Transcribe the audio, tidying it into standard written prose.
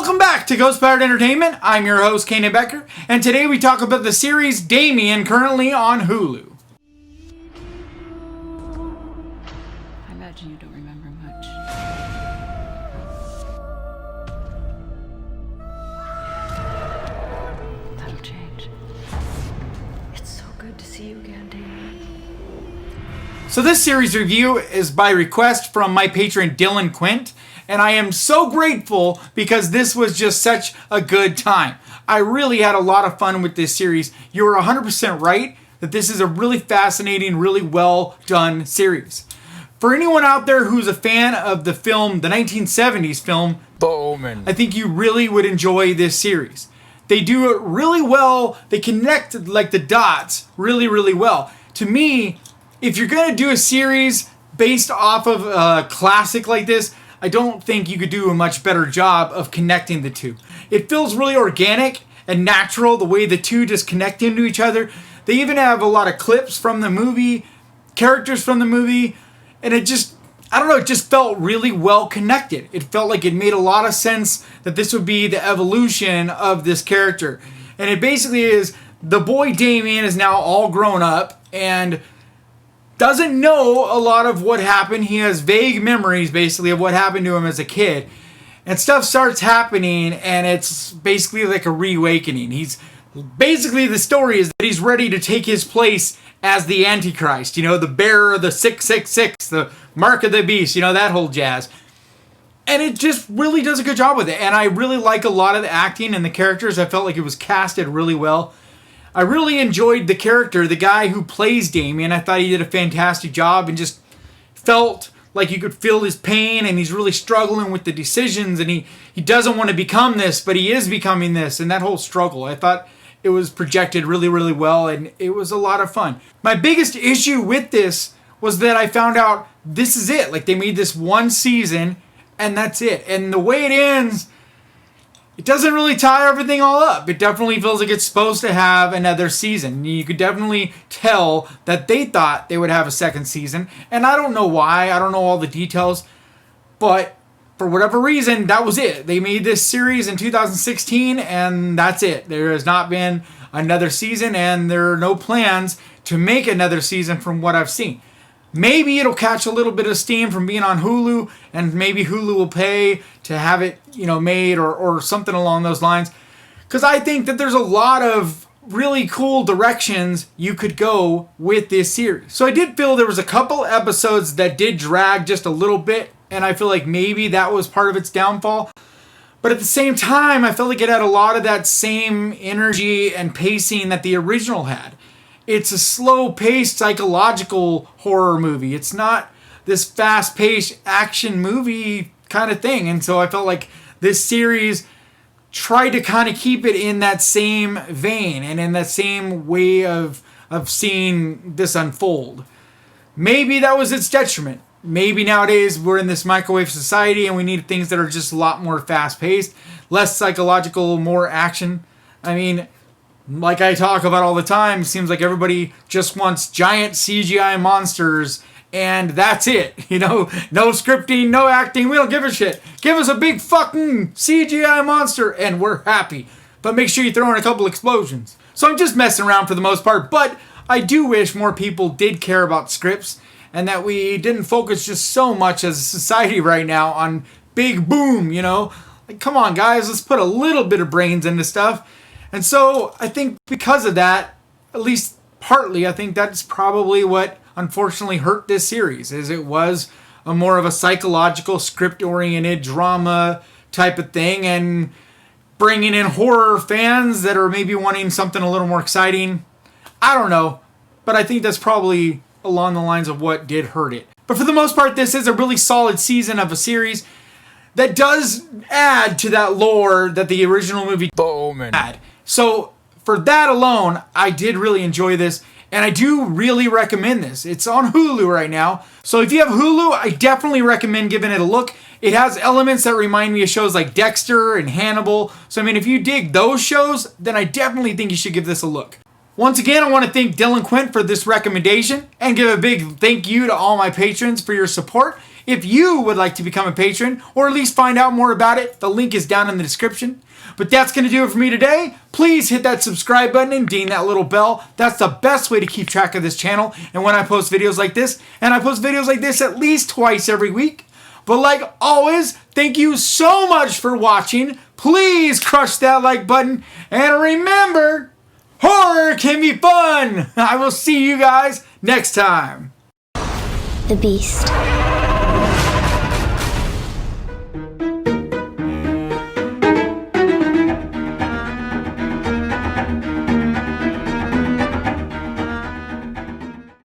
Welcome back to Ghost Powered Entertainment. I'm your host, Kanan Becker, and today we talk about the series Damien, currently on Hulu. I imagine you don't remember much. That'll change. It's so good to see you again, Damien. So this series review is by request from my patron Dylan Quint, and I am so grateful because this was just such a good time. I really had a lot of fun with this series. You were 100% right that this is a really fascinating, really well done series. For anyone out there who's a fan of the film, the 1970s film, Omen, I think you really would enjoy this series. They do it really well. They connect like the dots really, really well. To me, if you're going to do a series based off of a classic like this, I don't think you could do a much better job of connecting the two. It feels really organic and natural, the way the two just connect into each other. They even have a lot of clips from the movie, characters from the movie, and it just, I don't know, it just felt really well connected. It felt like it made a lot of sense that this would be the evolution of this character. And it basically is, the boy Damien is now all grown up and doesn't know a lot of what happened. He has vague memories, basically, of what happened to him as a kid. And stuff starts happening, and it's basically like a reawakening. Basically, the story is that he's ready to take his place as the Antichrist. You know, the bearer of the 666, the mark of the beast, you know, that whole jazz. And it just really does a good job with it. And I really like a lot of the acting and the characters. I felt like it was casted really well. I really enjoyed the character, the guy who plays Damien. I thought he did a fantastic job and just felt like you could feel his pain, and he's really struggling with the decisions, and he doesn't want to become this, but he is becoming this, and that whole struggle. I thought it was projected really, really well, and it was a lot of fun. My biggest issue with this was that I found out this is it. Like, they made this one season, and that's it. And the way it ends, it doesn't really tie everything all up. It definitely feels like it's supposed to have another season. You could definitely tell that they thought they would have a second season. And I don't know why. I don't know all the details. But for whatever reason, that was it. They made this series in 2016, and that's it. There has not been another season, and there are no plans to make another season from what I've seen. Maybe it'll catch a little bit of steam from being on Hulu, and maybe Hulu will pay to have it, made or something along those lines. Because I think that there's a lot of really cool directions you could go with this series. So I did feel there was a couple episodes that did drag just a little bit, and I feel like maybe that was part of its downfall. But at the same time, I felt like it had a lot of that same energy and pacing that the original had. It's a slow-paced psychological horror movie. It's not this fast-paced action movie kind of thing. And so I felt like this series tried to kind of keep it in that same vein and in that same way of seeing this unfold. Maybe that was its detriment. Maybe nowadays we're in this microwave society and we need things that are just a lot more fast-paced, less psychological, more action. I mean, like I talk about all the time, it seems like everybody just wants giant CGI monsters, and that's it. No scripting, no acting, we don't give a shit. Give us a big fucking CGI monster, and we're happy. But make sure you throw in a couple explosions. So I'm just messing around for the most part, but I do wish more people did care about scripts, and that we didn't focus just so much as a society right now on big boom, Like, come on, guys, let's put a little bit of brains into stuff. And so I think because of that, at least partly, I think that's probably what unfortunately hurt this series, is it was a more of a psychological, script-oriented drama type of thing, and bringing in horror fans that are maybe wanting something a little more exciting. I don't know, but I think that's probably along the lines of what did hurt it. But for the most part, this is a really solid season of a series that does add to that lore that the original movie Omen had. So for that alone, I did really enjoy this, and I do really recommend this. It's on Hulu right now. So if you have Hulu, I definitely recommend giving it a look. It has elements that remind me of shows like Dexter and Hannibal. So I mean, if you dig those shows, then I definitely think you should give this a look. Once again, I want to thank Dylan Quint for this recommendation, and give a big thank you to all my patrons for your support. If you would like to become a patron, or at least find out more about it, the link is down in the description. But that's going to do it for me today. Please hit that subscribe button and ding that little bell. That's the best way to keep track of this channel and when I post videos like this. And I post videos like this at least twice every week. But like always, thank you so much for watching. Please crush that like button. And remember, horror can be fun. I will see you guys next time. The Beast.